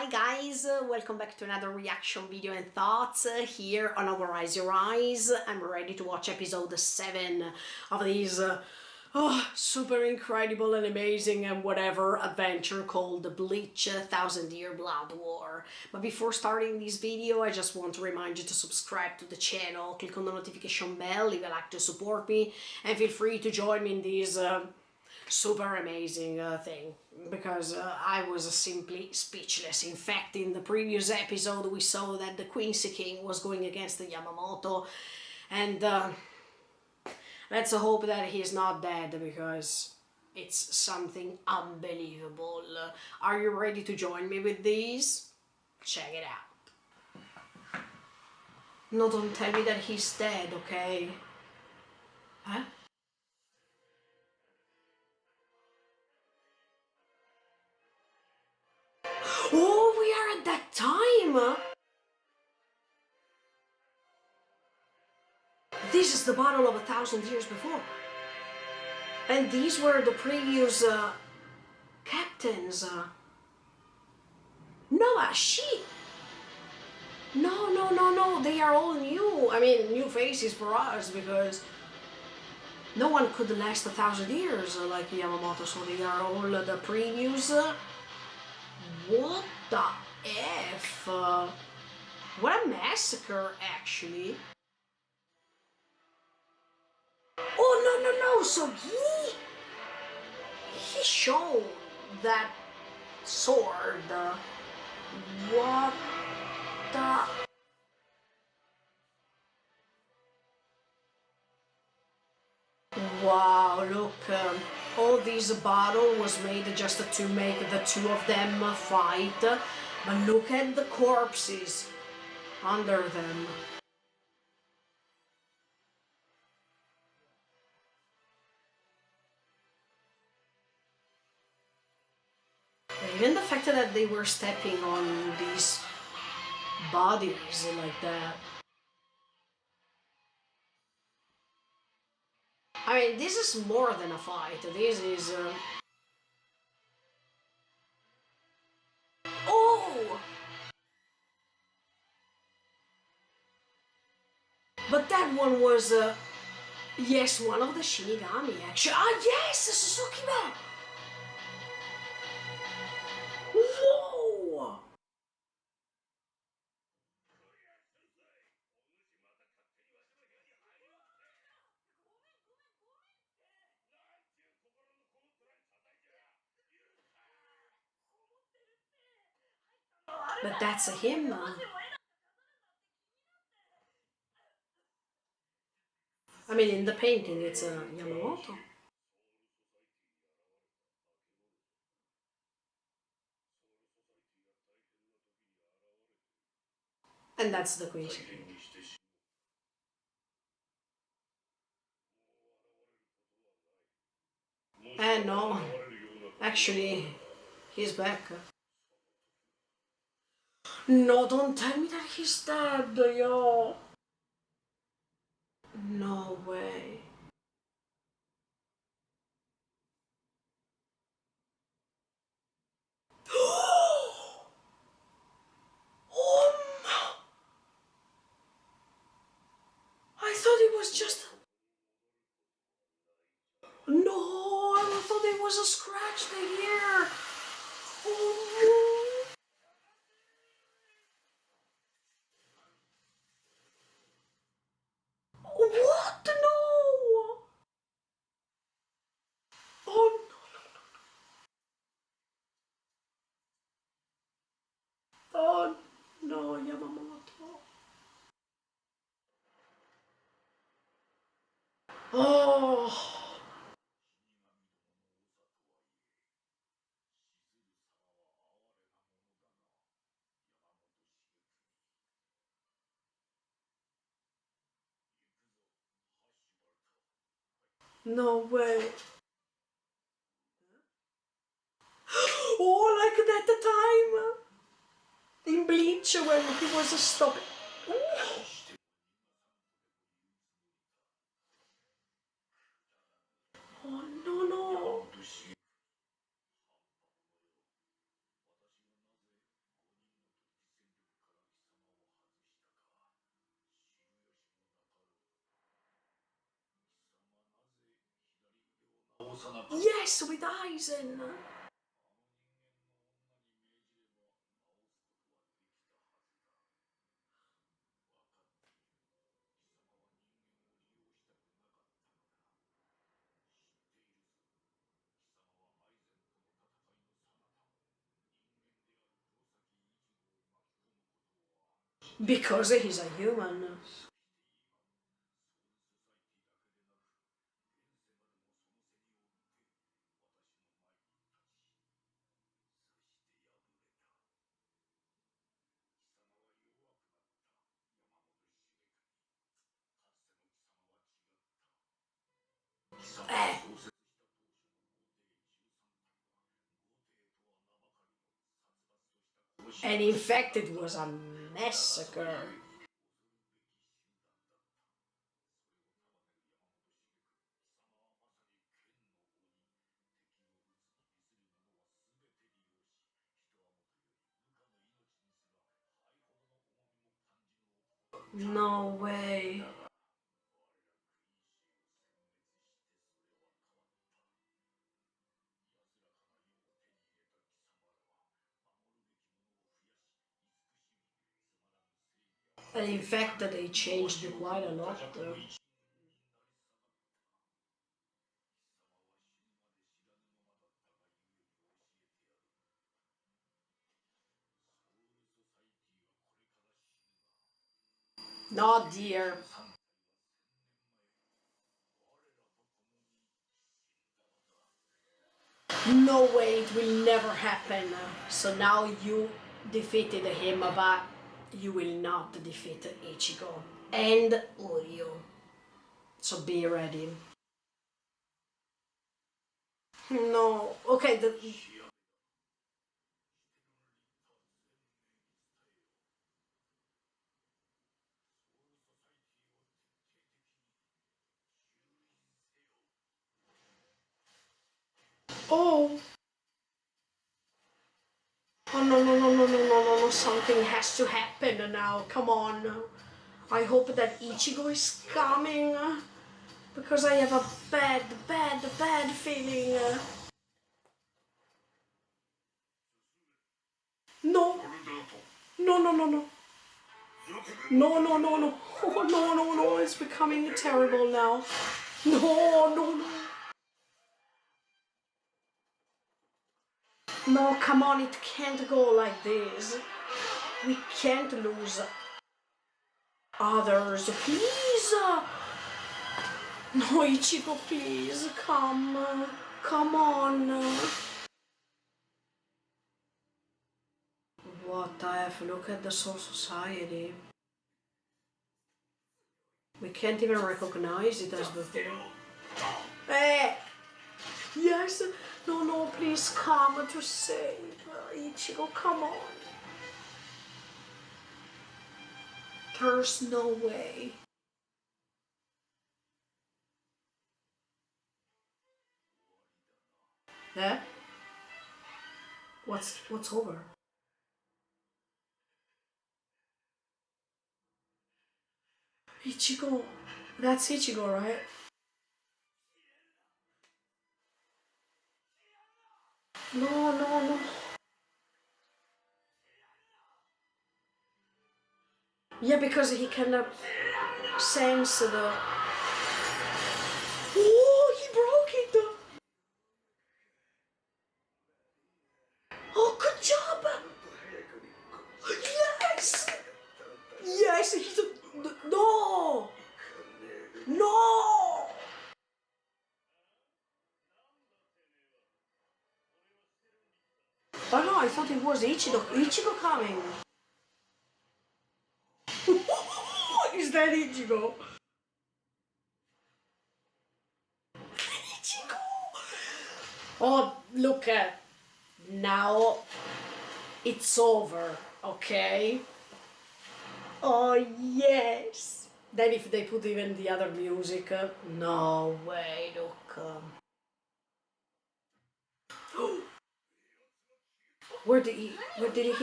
Hi guys, welcome back to another reaction video and thoughts here on Overrise Your Eyes. I'm ready to watch episode 7 of this super incredible and amazing and whatever adventure called the Bleach 1000-Year Blood War. But before starting this video, I just want to remind you to subscribe to the channel, click on the notification bell if you like to support me, and feel free to join me in this super amazing thing, because I was simply speechless. In fact, in the previous episode we saw that the Kessen-hen was going against the Yamamoto, and let's hope that he's not dead, because it's something unbelievable. Are you ready to join me with this? Check it out. No, don't tell me that he's dead, okay? Huh? Oh, we are at that time! This is the battle of 1,000 years before. And these were the previous captains. No, she... No, they are all new. I mean, new faces for us, because no one could last 1,000 years like Yamamoto, so they are all the previous... What the F? What a massacre, actually. Oh, no, so he showed that sword. What the... Wow, look, all this battle was made just to make the two of them fight, but look at the corpses under them. Even the fact that they were stepping on these bodies like that. I mean, this is more than a fight. This is... Oh! But that one was... Yes, one of the Shinigami, actually. Ah, yes! Suzuki-man! Whoa! But that's him. I mean, in the painting, it's a Yamamoto. And that's the Queen. And no, actually, he's back. No, don't tell me that he's dead, yo. No way. Oh, I thought it was just... No, I thought it was a scratch here. Oh. What? No! Oh, no. Oh, no, Yamamoto. Oh. No way. Oh, like that time in Bleach when he was stopping. Oh, no. Yes, with Aizen. Because he's a human. Eh. And in fact, it was a massacre. No way. And in fact, that they changed it quite a lot. No, dear. No way, it will never happen. So now you defeated him, but you will not defeat Ichigo and Uryu. So be ready. No, okay. Oh, oh no no no no no no no no! Something has to happen now. Come on. I hope that Ichigo is coming because I have a bad feeling. No, no no no no. No, no, no, no. Oh, no, no, no. It's becoming terrible now. No, no, no. No, come on. It can't go like this. We can't lose others. Please. No, Ichigo, please. Come. Come on. What the F? Look at the Soul Society. We can't even recognize it as before. Hey! Yes! No, no, please come to save Ichigo, come on. There's no way. Yeah? What's over? Ichigo. That's Ichigo, right? No, no, no. Yeah, because he can sense the... Oh, he broke it! Oh, good job! Yes! Yes, he's a... No! No! Oh no, I thought it was Ichigo. Ichigo coming. Is that Ichigo? Ichigo! Oh, look at... Now it's over, okay? Oh, yes! Then if they put even the other music, no way, look. Where did he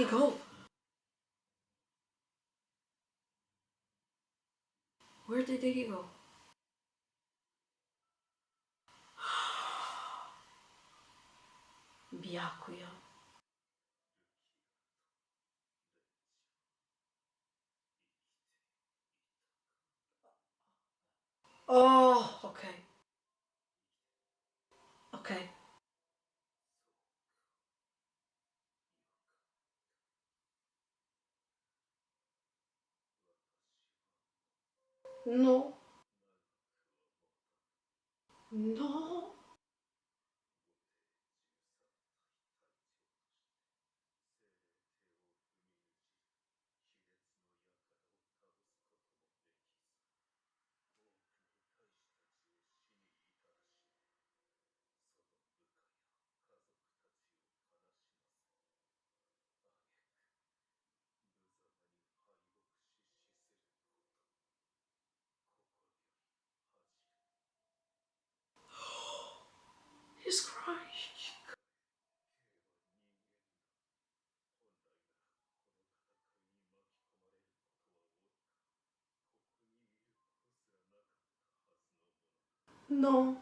go? Where did he go? Byakuya. Oh, okay. Okay. No. No. He's crying. No.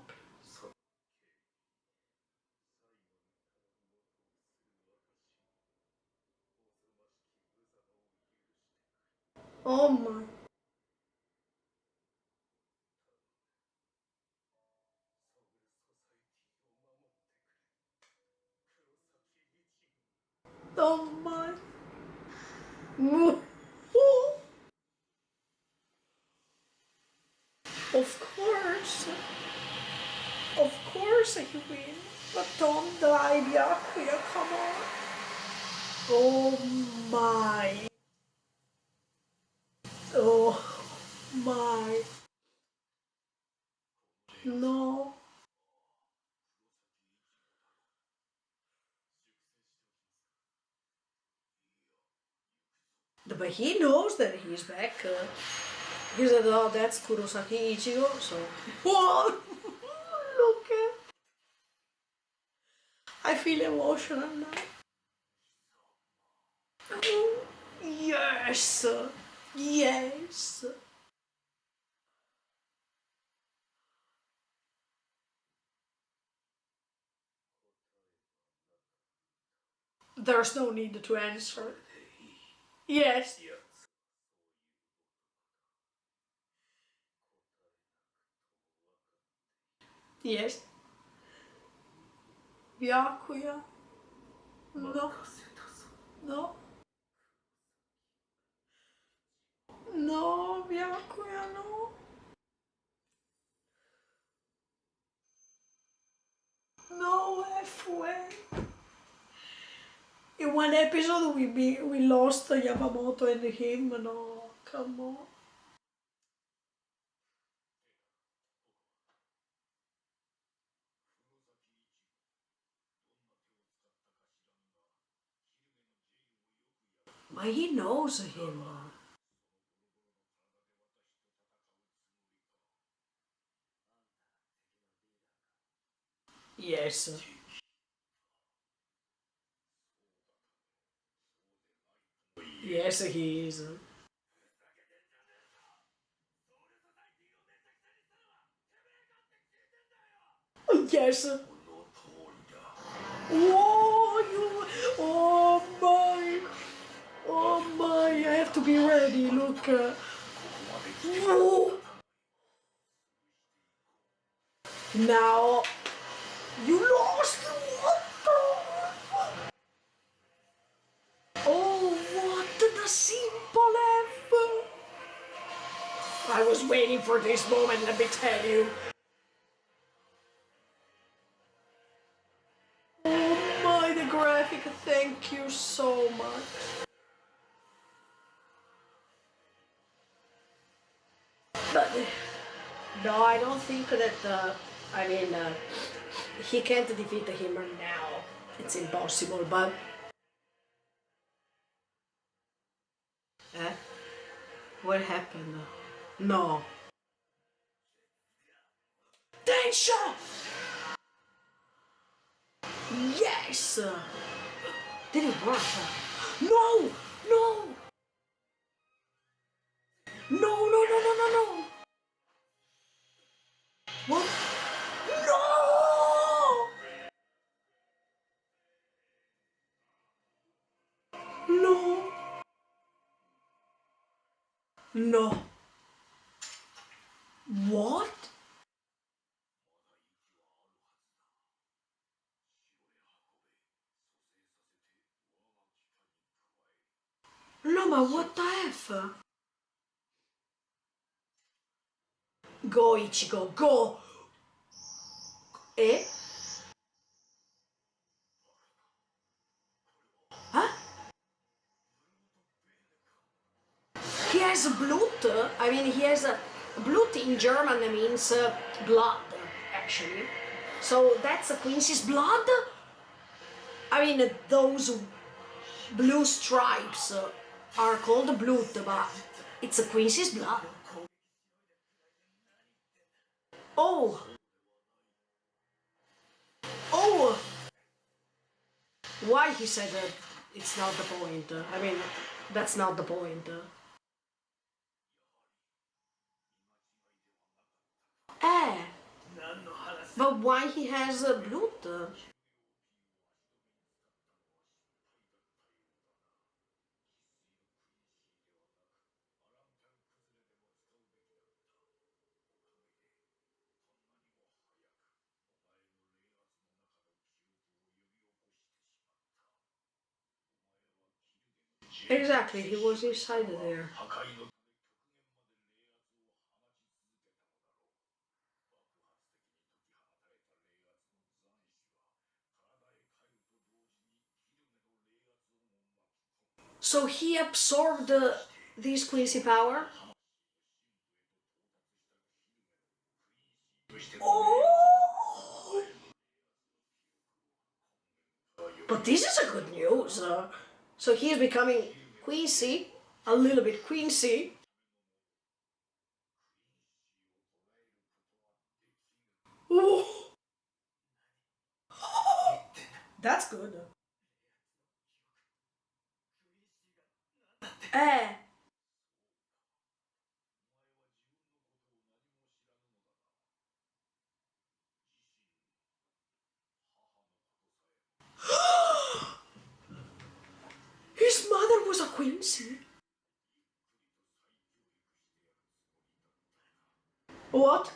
Oh my. Oh my. Of course. Of course he will. But don't die, Byakuya, come on. Oh my. Oh my. No. But he knows that he's back. He said, oh, that's Kurosaki Ichigo, so... Whoa! Look at... I feel emotional now. Yes! Yes! There's no need to answer. Yes. Yes. Byakuya. No. No. No, Byakuya, no. No way. In one episode we lost Yamamoto and him. No, come on. But he knows him. Yes. Yes, he is. Yes. Whoa, you. Oh my. Oh my. I have to be ready. Look. Whoa. Now. You lost. What the? Oh, what the simple F. I was waiting for this moment, let me tell you. Oh my, the graphic, thank you so much. But, no, I don't think that, I mean, he can't defeat him now. It's impossible, but... Eh? What happened? No. Tension! Yes! Did it work? No! No! No, no, no, no, no, no! What? No! No. No. What? No, but what the F? Go, Ichigo, go! Eh? Huh? He has blood. I mean, he has blood in German means blood, actually. So that's Quincy's blood. I mean, those blue stripes are called blood, but it's Quincy's blood. Oh, oh! Why he said that? It's not the point. I mean, that's not the point. Eh, but why he has blood? Exactly, he was inside there. So he absorbed this Quincy power? Oh! But this is a good news. So he is becoming Quincy, a little bit Quincy. Oh, that's good. Eh, his mother was a Quincy. What?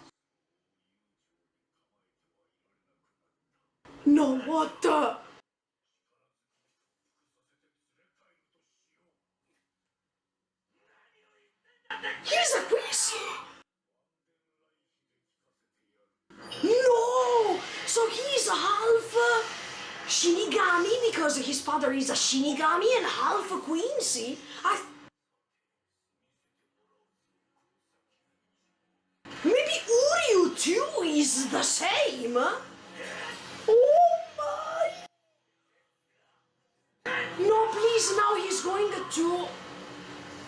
No, what the? He's a Quincy! No! So he's half Shinigami because his father is a Shinigami and half a Quincy? Maybe Uryu too is the same? Oh my! No, please, now he's going to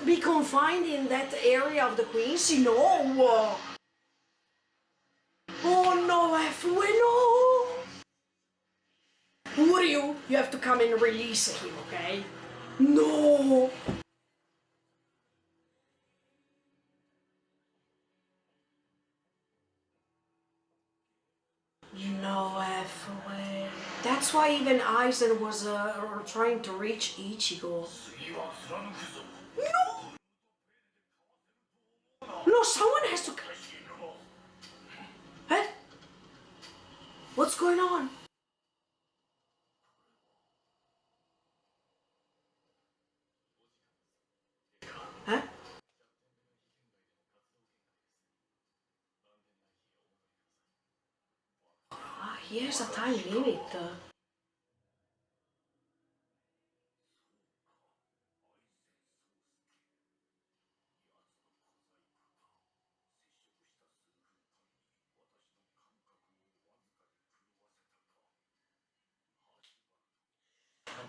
be confined in that area of the Quincy? No! Oh no, F-Way, no! Uryu, you have to come and release him, okay? No! No F-Way. That's why even Aizen was trying to reach Ichigo. No! No, someone has to... Huh? What's going on? Huh? Ah, here's a time limit.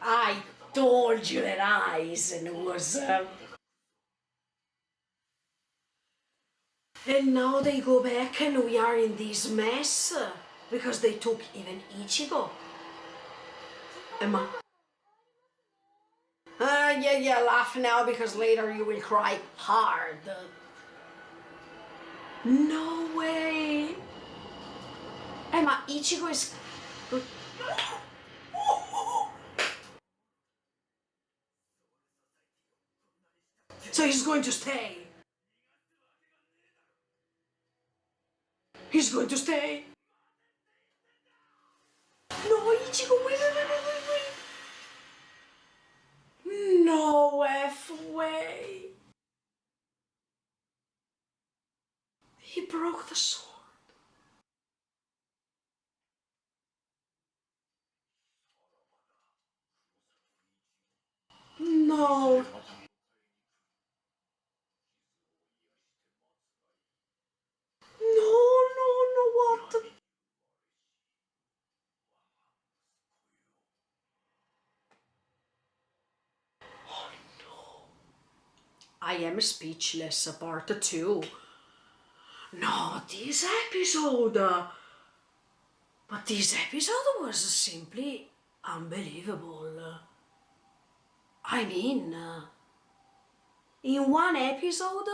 I told you that Aizen was... And now they go back and we are in this mess because they took even Ichigo. Emma. Yeah, laugh now because later you will cry hard. No way. Emma, Ichigo is... So he's going to stay. He's going to stay. No, Ichigo, wait. No F way. He broke the sword. No. No, what the... Oh no. I am speechless, part 2. No, this episode... But this episode was simply unbelievable. I mean, in one episode,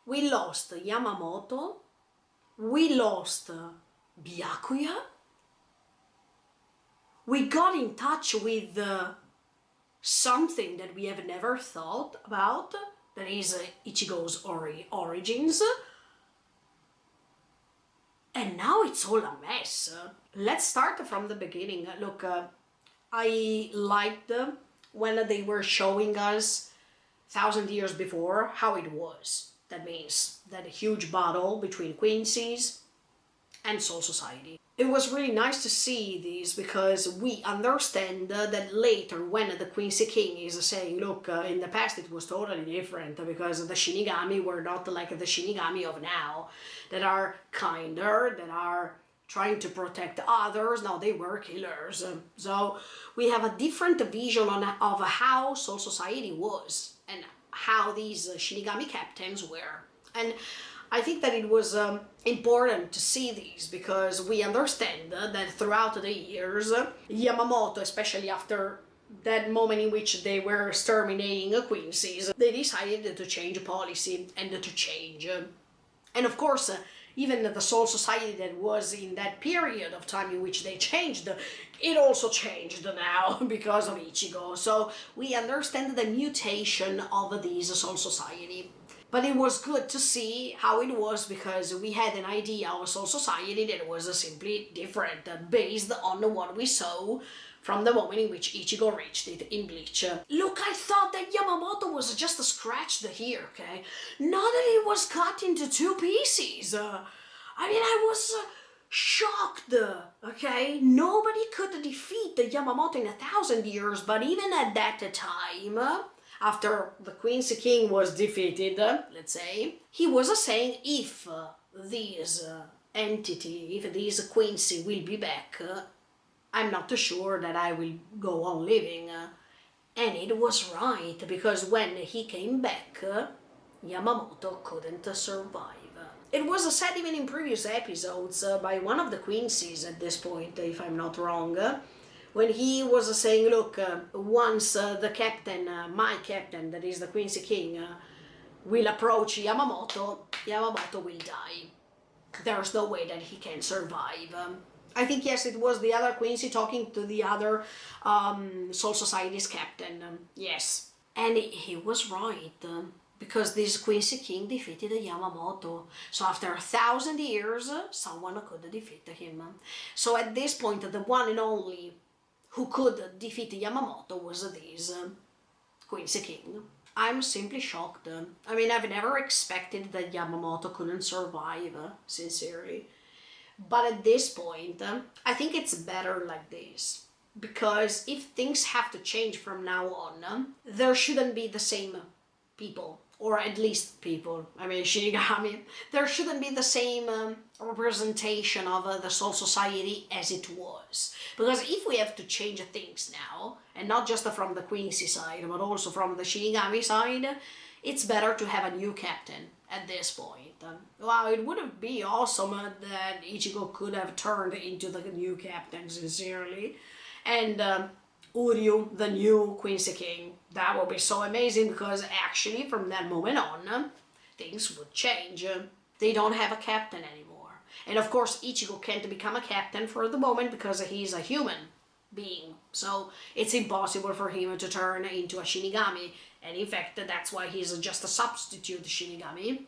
we lost Yamamoto, we lost Byakuya, we got in touch with something that we have never thought about, that is Ichigo's origins, and now it's all a mess. Let's start from the beginning. Look, I liked when they were showing us 1,000 years before how it was. That means that huge battle between Quincy's and Soul Society. It was really nice to see this because we understand that later when the Quincy King is saying, look, in the past it was totally different because the Shinigami were not like the Shinigami of now, that are kinder, that are trying to protect others. No, they were killers. So we have a different vision of how Soul Society was and how these Shinigami captains were. And I think that it was important to see these because we understand that throughout the years, Yamamoto, especially after that moment in which they were exterminating Quincy's, they decided to change policy and to change. And of course, even the Soul Society that was in that period of time in which they changed, it also changed now because of Ichigo. So we understand the mutation of this Soul Society. But it was good to see how it was because we had an idea of a Soul Society that was simply different, based on what we saw from the moment in which Ichigo reached it in Bleach. Look, I thought that Yamamoto was just scratched here, okay? Not that it was cut into 2 pieces. I was shocked, okay? Nobody could defeat the Yamamoto in 1,000 years, but even at that time, after the Quincy King was defeated, let's say, he was saying if this entity, if this Quincy will be back, I'm not too sure that I will go on living. And it was right, because when he came back, Yamamoto couldn't survive. It was said even in previous episodes by one of the Quincy's at this point, if I'm not wrong, when he was saying, look, once the captain, my captain, that is the Quincy King, will approach Yamamoto, Yamamoto will die. There's no way that he can survive. I think, yes, it was the other Quincy talking to the other Soul Society's captain. Yes. And he was right. Because this Quincy King defeated Yamamoto. So after 1,000 years, someone could defeat him. So at this point, the one and only who could defeat Yamamoto was this Quincy King. I'm simply shocked. I mean, I've never expected that Yamamoto couldn't survive, sincerely. But at this point, I think it's better like this. Because if things have to change from now on, there shouldn't be the same people. Or at least people, I mean Shinigami, there shouldn't be the same representation of the Soul Society as it was. Because if we have to change things now, and not just from the Quincy side, but also from the Shinigami side, it's better to have a new captain at this point. Wow, it would be awesome that Ichigo could have turned into the new captain, sincerely. And Uryu, the new Quincy King. That would be so amazing because actually from that moment on, things would change. They don't have a captain anymore. And of course Ichigo can't become a captain for the moment because he's a human being. So it's impossible for him to turn into a Shinigami And in fact, that's why he's just a substitute Shinigami.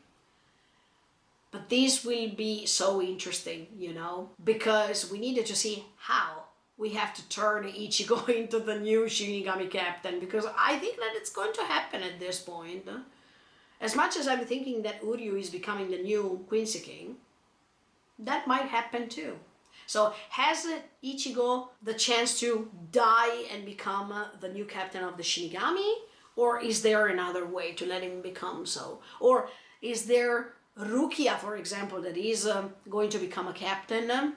But this will be so interesting, you know, because we needed to see how we have to turn Ichigo into the new Shinigami captain, because I think that it's going to happen at this point. As much as I'm thinking that Uryu is becoming the new Quincy King, that might happen too. So has Ichigo the chance to die and become the new captain of the Shinigami? Or is there another way to let him become so? Or is there Rukia, for example, that is going to become a captain?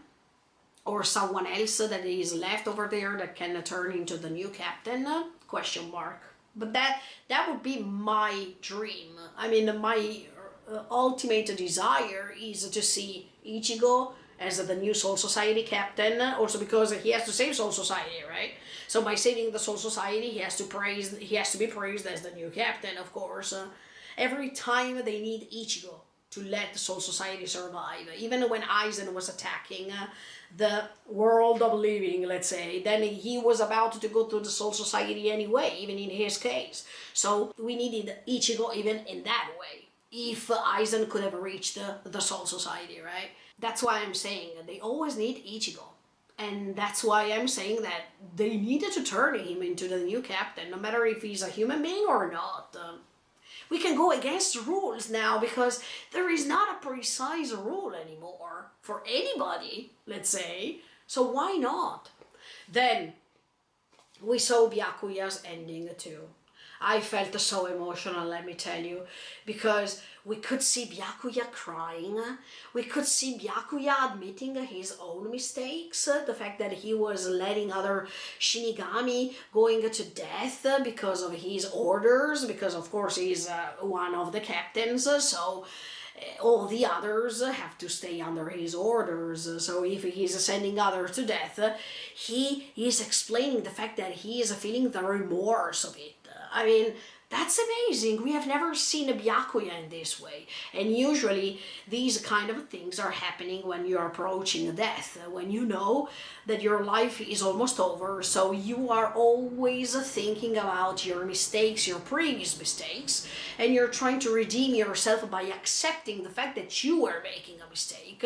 Or someone else that is left over there that can turn into the new captain? Question mark. But that would be my dream. I mean, my ultimate desire is to see Ichigo as the new Soul Society captain, also because he has to save Soul Society, right? So by saving the Soul Society, he has to be praised as the new captain, of course. Every time they need Ichigo to let the Soul Society survive, even when Aizen was attacking the world of living, let's say, then he was about to go to the Soul Society anyway, even in his case. So we needed Ichigo even in that way, if Aizen could have reached the Soul Society, right? That's why I'm saying they always need Ichigo. And that's why I'm saying that they needed to turn him into the new captain, no matter if he's a human being or not. We can go against the rules now because there is not a precise rule anymore for anybody, let's say. So why not? Then we saw Byakuya's ending too. I felt so emotional, let me tell you, because we could see Byakuya crying, we could see Byakuya admitting his own mistakes, the fact that he was letting other Shinigami going to death because of his orders, because of course he's one of the captains, so all the others have to stay under his orders. So if he's sending others to death, he is explaining the fact that he is feeling the remorse of it. I mean, that's amazing. We have never seen a Byakuya in this way. And usually these kind of things are happening when you're approaching death, when you know that your life is almost over. So you are always thinking about your mistakes, your previous mistakes, and you're trying to redeem yourself by accepting the fact that you were making a mistake.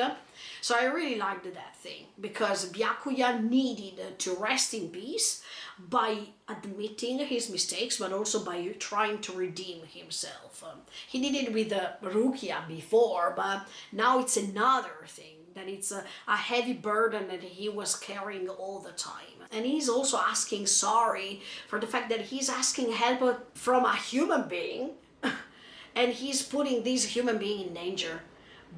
So I really liked that thing, because Byakuya needed to rest in peace by admitting his mistakes, but also by trying to redeem himself. He did it with Rukia before, but now it's another thing, that it's a heavy burden that he was carrying all the time. And he's also asking sorry for the fact that he's asking help from a human being, and he's putting this human being in danger.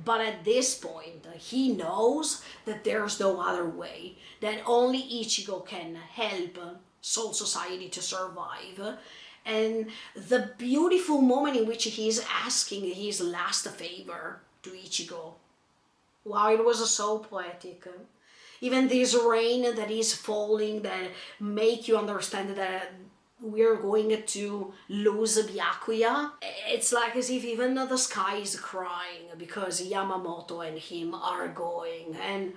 But at this point, he knows that there's no other way, that only Ichigo can help Soul Society to survive. And the beautiful moment in which he is asking his last favor to Ichigo, wow, it was so poetic. Even this rain that is falling, that make you understand that we're going to lose Byakuya. It's like as if even the sky is crying because Yamamoto and him are going. And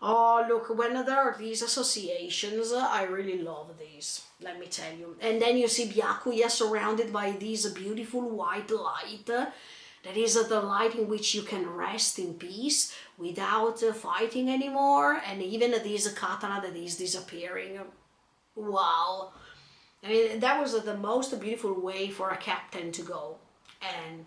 oh, look, when there are these associations, I really love these, let me tell you. And then you see Byakuya surrounded by this beautiful white light. That is the light in which you can rest in peace without fighting anymore. And even this katana that is disappearing. Wow. I mean, that was the most beautiful way for a captain to go, and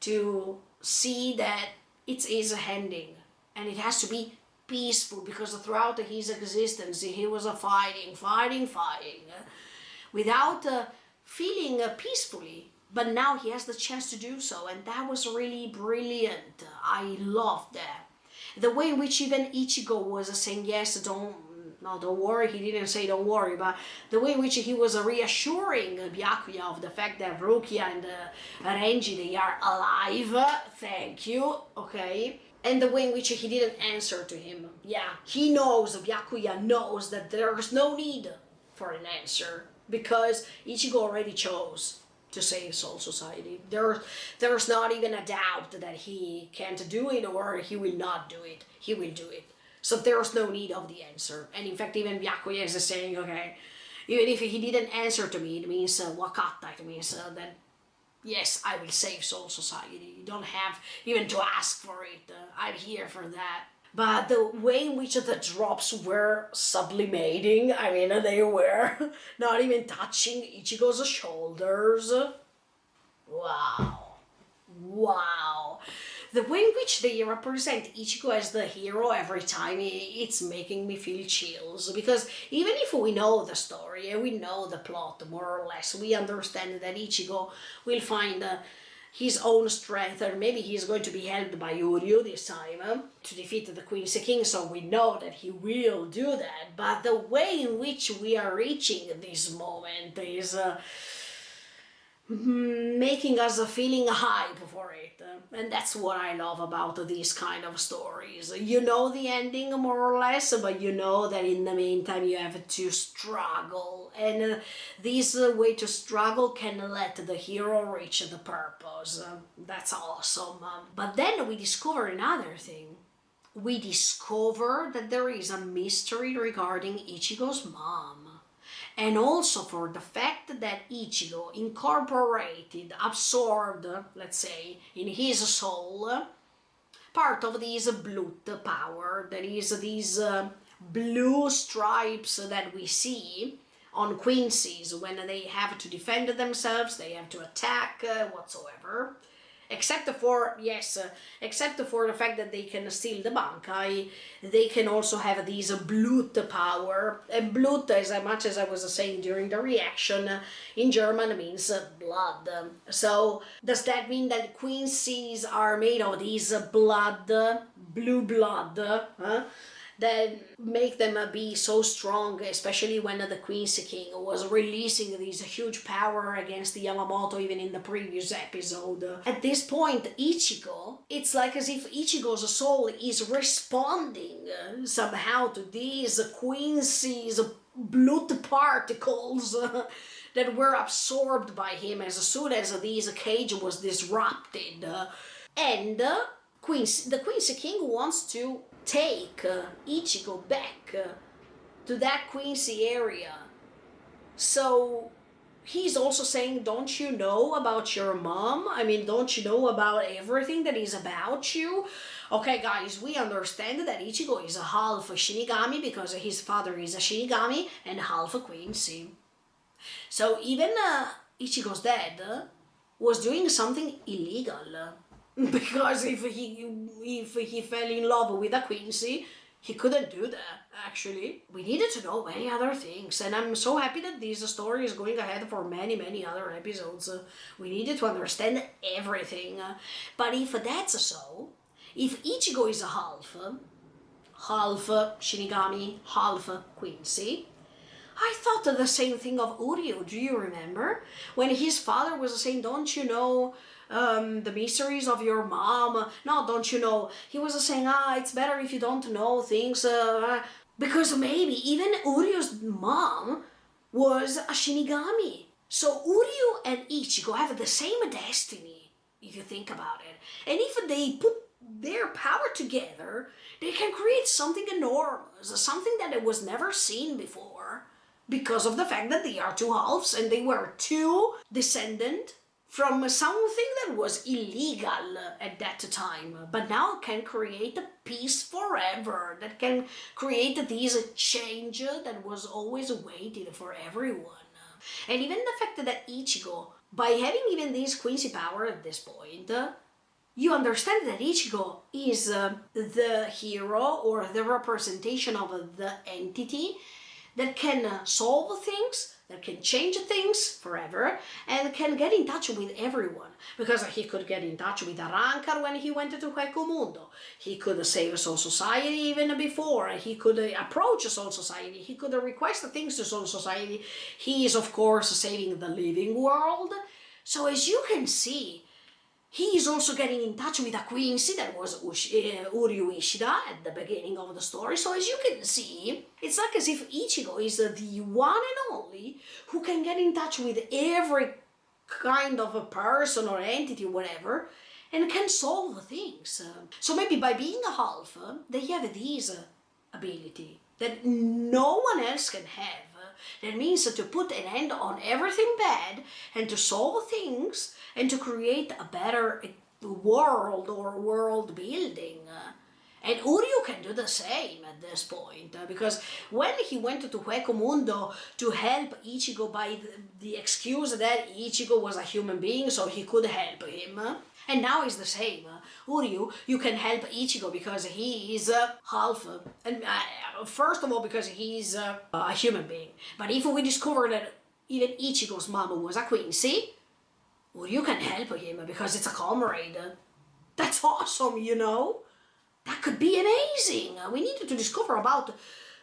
to see that it is ending, and it has to be peaceful, because throughout his existence he was fighting, without feeling peacefully. But now he has the chance to do so, and that was really brilliant. I loved that. The way in which even Ichigo was saying, yes, don't worry, he didn't say don't worry, but the way in which he was reassuring Byakuya of the fact that Rukia and Renji, they are alive, thank you, okay? And the way in which he didn't answer to him. Yeah, he knows, Byakuya knows that there's no need for an answer, because Ichigo already chose to save Soul Society. There's not even a doubt that he can't do it or he will not do it. He will do it. So there's no need of the answer. And in fact, even Byakuya is saying, okay, Even if he didn't answer to me, it means wakata, it means that yes, I will save Soul Society. You don't have even to ask for it. I'm here for that. But the way in which the drops were sublimating, I mean, they were not even touching Ichigo's shoulders. Wow. Wow. The way in which they represent Ichigo as the hero every time, it's making me feel chills. Because even if we know the story and we know the plot more or less, we understand that Ichigo will find his own strength, or maybe he's going to be helped by Uryu this time to defeat the Quincy King, so we know that he will do that. But the way in which we are reaching this moment is making us feeling hype for it. And that's what I love about these kind of stories. You know the ending more or less, but you know that in the meantime you have to struggle. And this way to struggle can let the hero reach the purpose. That's awesome. But then we discover another thing. We discover that there is a mystery regarding Ichigo's mom. And also for the fact that Ichigo incorporated, absorbed, let's say, in his soul, part of this blood power, that is these blue stripes that we see on Quincy's when they have to defend themselves, they have to attack, whatsoever. Except for the fact that they can steal the Bankai, they can also have this blood power. And blood, as much as I was saying during the reaction, in German means blood. So does that mean that Quincy's are made of this blood, blue blood, that make them be so strong, especially when the Quincy King was releasing this huge power against the Yamamoto even in the previous episode. At this point, Ichigo, it's like as if Ichigo's soul is responding somehow to these Quincy's blood particles that were absorbed by him as soon as this cage was disrupted. And the Quincy King wants to take Ichigo back to that Quincy area. So he's also saying, don't you know about your mom? I mean, don't you know about everything that is about you? Okay, guys, we understand that Ichigo is a half Shinigami because his father is a Shinigami and half a Quincy. So even Ichigo's dad was doing something illegal. Because if he fell in love with a Quincy, he couldn't do that, actually. We needed to know many other things, and I'm so happy that this story is going ahead for many, many other episodes. We needed to understand everything. But if that's so, if Ichigo is a half Shinigami, half Quincy, I thought the same thing of Uryu, do you remember? When his father was saying, don't you know the mysteries of your mom? No, don't you know? He was saying, it's better if you don't know things. Because maybe even Uryu's mom was a Shinigami. So Uryu and Ichigo have the same destiny, if you think about it. And if they put their power together, they can create something enormous, something that it was never seen before. Because of the fact that they are two halves and they were two descendant from something that was illegal at that time, but now can create a peace forever, that can create this change that was always waited for everyone. And even the fact that Ichigo, by having even this Quincy power at this point, you understand that Ichigo is the hero or the representation of the entity that can solve things, that can change things forever, and can get in touch with everyone. Because he could get in touch with Arrancar when he went to Mundo. He could save Soul Society even before. He could approach Soul Society. He could request things to Soul Society. He is, of course, saving the living world. So as you can see, he is also getting in touch with a Quincy that was Uryu Ishida at the beginning of the story. So as you can see, it's like as if Ichigo is the one and only who can get in touch with every kind of a person or entity, whatever, and can solve things. So maybe by being a half, they have this ability that no one else can have. That means to put an end on everything bad and to solve things and to create a better world or world building. And Uryu can do the same at this point, because when he went to Hueco Mundo to help Ichigo by the excuse that Ichigo was a human being, so he could help him, and now it's the same. Uryu, you can help Ichigo because he is half, and first of all because he's a human being. But if we discover that even Ichigo's mom was a Quincy, Uryu can help him because it's a comrade. That's awesome, you know? That could be amazing. We needed to discover about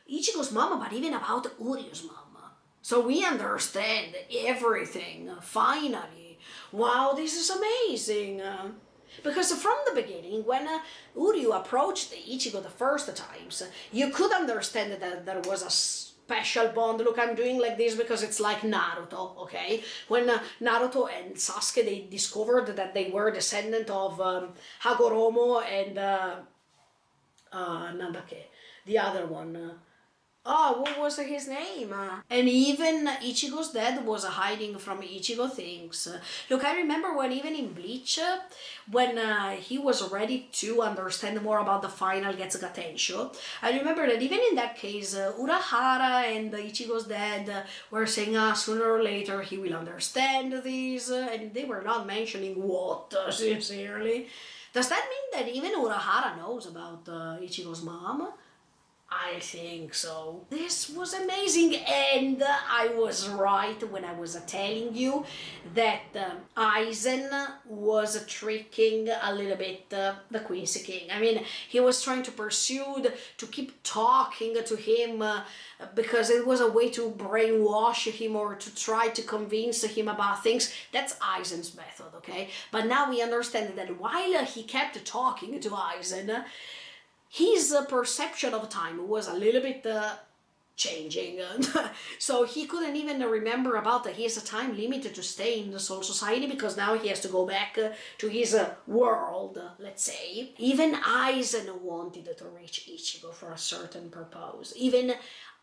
Ichigo's mama, but even about Uryu's mama. So we understand everything, finally. Wow, this is amazing. Because from the beginning, when Uryu approached Ichigo the first times, you could understand that there was a special bond. Look, I'm doing like this because it's like Naruto, okay? When Naruto and Sasuke, they discovered that they were descendant of Hagoromo and Nandake, the other one. What was his name? And even Ichigo's dad was hiding from Ichigo things. Look, I remember when even in Bleach, when he was ready to understand more about the final Getsuga Tensho, I remember that even in that case, Urahara and Ichigo's dad were saying, sooner or later he will understand this, and they were not mentioning what, sincerely. Does that mean that even Urahara knows about Ichigo's mom? I think so. This was amazing, and I was right when I was telling you that Aizen was tricking a little bit the Quincy King. I mean, he was trying to pursue, to keep talking to him because it was a way to brainwash him or to try to convince him about things. That's Aizen's method, okay? But now we understand that while he kept talking to Aizen, his perception of time was a little bit changing. So he couldn't even remember about his time limit to stay in the Soul Society because now he has to go back to his world, let's say. Even Aizen wanted to reach Ichigo for a certain purpose. Even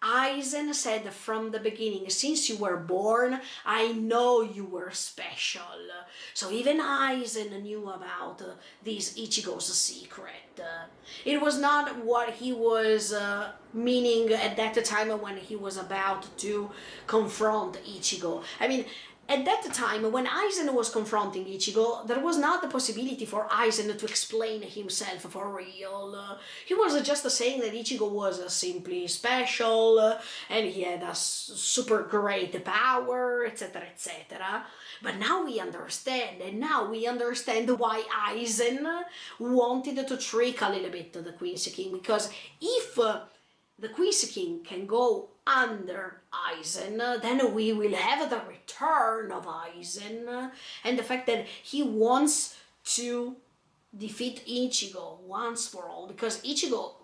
Aizen said from the beginning, since you were born, I know you were special. So even Aizen knew about this Ichigo's secret. It was not what he was meaning at that time when he was about to confront Ichigo. I mean, at that time, when Aizen was confronting Ichigo, there was not the possibility for Aizen to explain himself for real. He was just saying that Ichigo was simply special, and he had a super great power, etc., etc. But now we understand, and now we understand why Aizen wanted to trick a little bit the Quincy King, because if the Quincy King can go under Aizen, then we will have the return of Aizen, and the fact that he wants to defeat Ichigo once for all, because Ichigo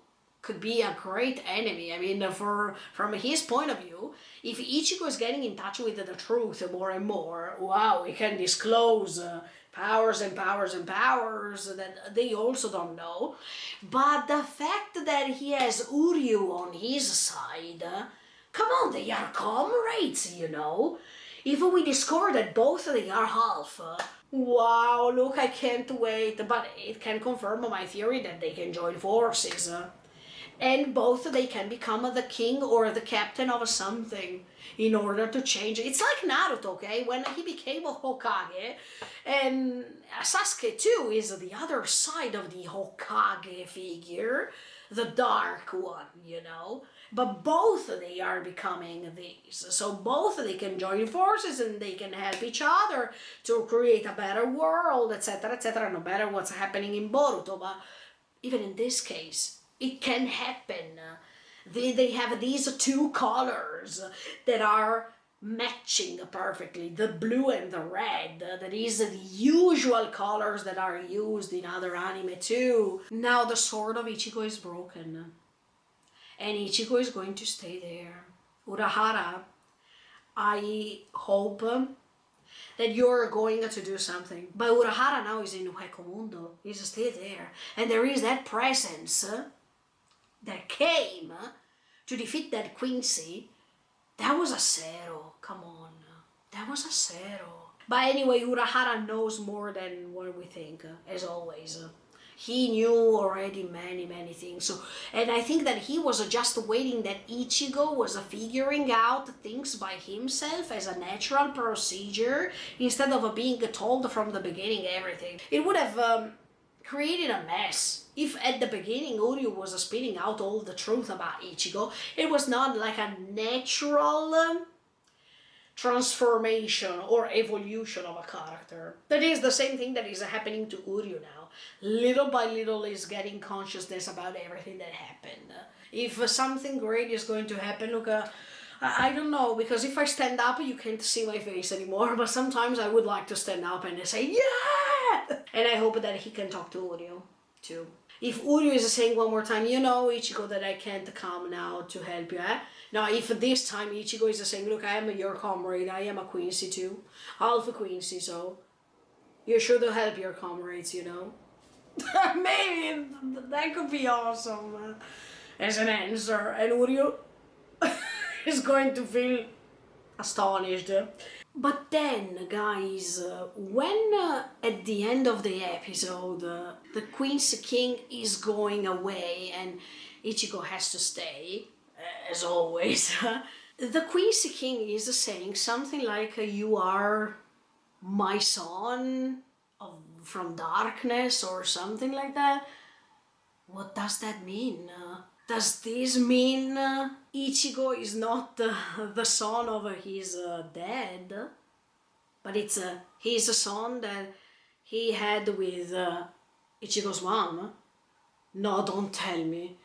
could be a great enemy. I mean, from his point of view, if Ichigo is getting in touch with the truth more and more, wow, he can disclose powers and powers and powers that they also don't know. But the fact that he has Uryu on his side, come on, they are comrades, you know. If we discover that both they are half, wow, look, I can't wait. But it can confirm my theory that they can join forces. And both they can become the king or the captain of something in order to change. It's like Naruto, okay? When he became a Hokage, and Sasuke too is the other side of the Hokage figure, the dark one, you know? But both they are becoming these. So both they can join forces and they can help each other to create a better world, etc., etc., no matter what's happening in Boruto. But even in this case, it can happen. They have these two colors that are matching perfectly, the blue and the red. That is the usual colors that are used in other anime too. Now the sword of Ichigo is broken, and Ichigo is going to stay there. Urahara, I hope that you're going to do something. But Urahara now is in Hueco Mundo. He's still there. And there is that presence that came to defeat that Quincy That was a zero, come on. That was a zero. But anyway, Urahara knows more than what we think, as always. He knew already many things. So, and I think that he was just waiting that Ichigo was figuring out things by himself as a natural procedure instead of being told from the beginning everything. It would have created a mess. If at the beginning Uryu was spitting out all the truth about Ichigo, it was not like a natural transformation or evolution of a character. That is the same thing that is happening to Uryu now. Little by little is getting consciousness about everything that happened. If something great is going to happen, look, I don't know, because if I stand up you can't see my face anymore, but sometimes I would like to stand up and say, yeah! And I hope that he can talk to Uryu too. If Uryu is saying one more time, you know, Ichigo, that I can't come now to help you, eh? Now, if this time Ichigo is saying, look, I am your comrade, I am a Quincy too, half a Quincy, so you should help your comrades, you know? Maybe that could be awesome as an answer, and Uryu is going to feel astonished. But then, guys, when at the end of the episode, the Quincy King is going away and Ichigo has to stay, as always, the Quincy King is saying something like, you are my son from darkness or something like that. What does that mean? Does this mean Ichigo is not the son of his dad, but it's his son that he had with Ichigo's mom? No, don't tell me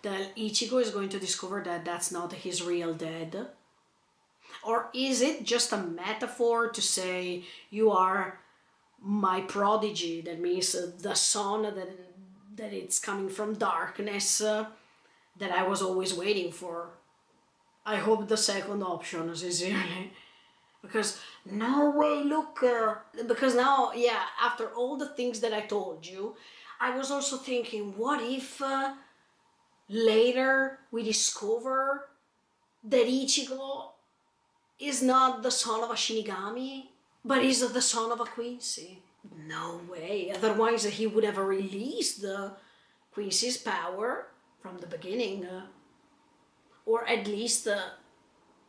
that Ichigo is going to discover that that's not his real dad? Or is it just a metaphor to say, you are my prodigy, that means the son that it's coming from darkness, that I was always waiting for? I hope the second option, sincerely. Because, no way, look, because now, yeah, after all the things that I told you, I was also thinking, what if later we discover that Ichigo is not the son of a Shinigami, but is the son of a Quincy? No way, otherwise he would have released the Quincy's power from the beginning, or at least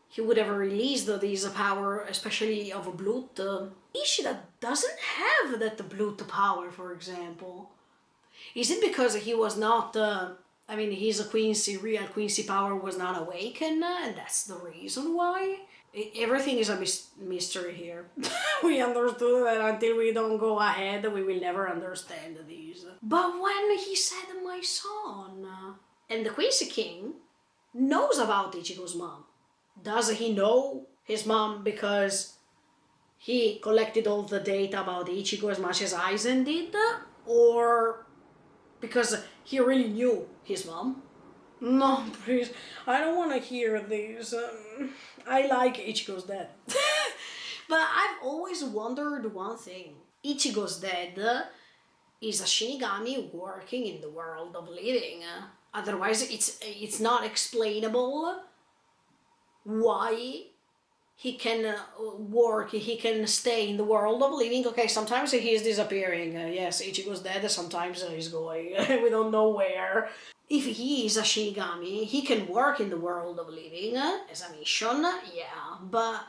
he would have released this power, especially of Blood. Ishida doesn't have that Blood power, for example. Is it because he was not, his Quincy, real Quincy power was not awakened, and that's the reason why? Everything is a mystery here. We understood that until we don't go ahead, we will never understand these. But when he said, my son, and the Quincy King knows about Ichigo's mom. Does he know his mom because he collected all the data about Ichigo as much as Aizen did? Or because he really knew his mom? No, please, I don't want to hear this. I like Ichigo's dad. But I've always wondered one thing. Ichigo's dad is a Shinigami working in the world of living. Otherwise, it's not explainable why he can work, he can stay in the world of living. Okay, sometimes he is disappearing. Yes, Ichigo's dead, sometimes he's going. We don't know where. If he is a Shinigami, he can work in the world of living as a mission, yeah. But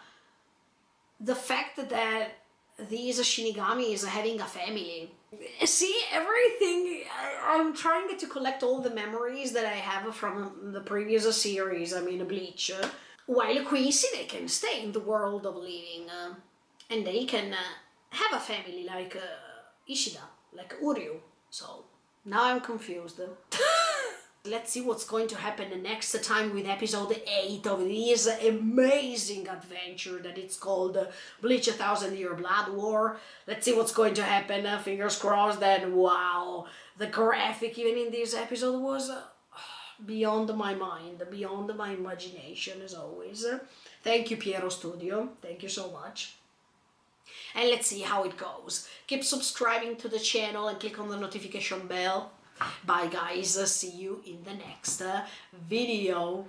the fact that this Shinigami is having a family. See, everything, I'm trying to collect all the memories that I have from the previous series, Bleach. While Quincy, they can stay in the world of living, and they can have a family like Ishida, like Uryu. So, now I'm confused. Let's see what's going to happen the next time with episode 8 of this amazing adventure that it's called Bleach 1000-Year Blood War. Let's see what's going to happen, fingers crossed, and wow, the graphic even in this episode was beyond my mind, beyond my imagination as always. Thank you, Piero Studio, thank you so much. And let's see how it goes. Keep subscribing to the channel and click on the notification bell. Bye guys, see you in the next video.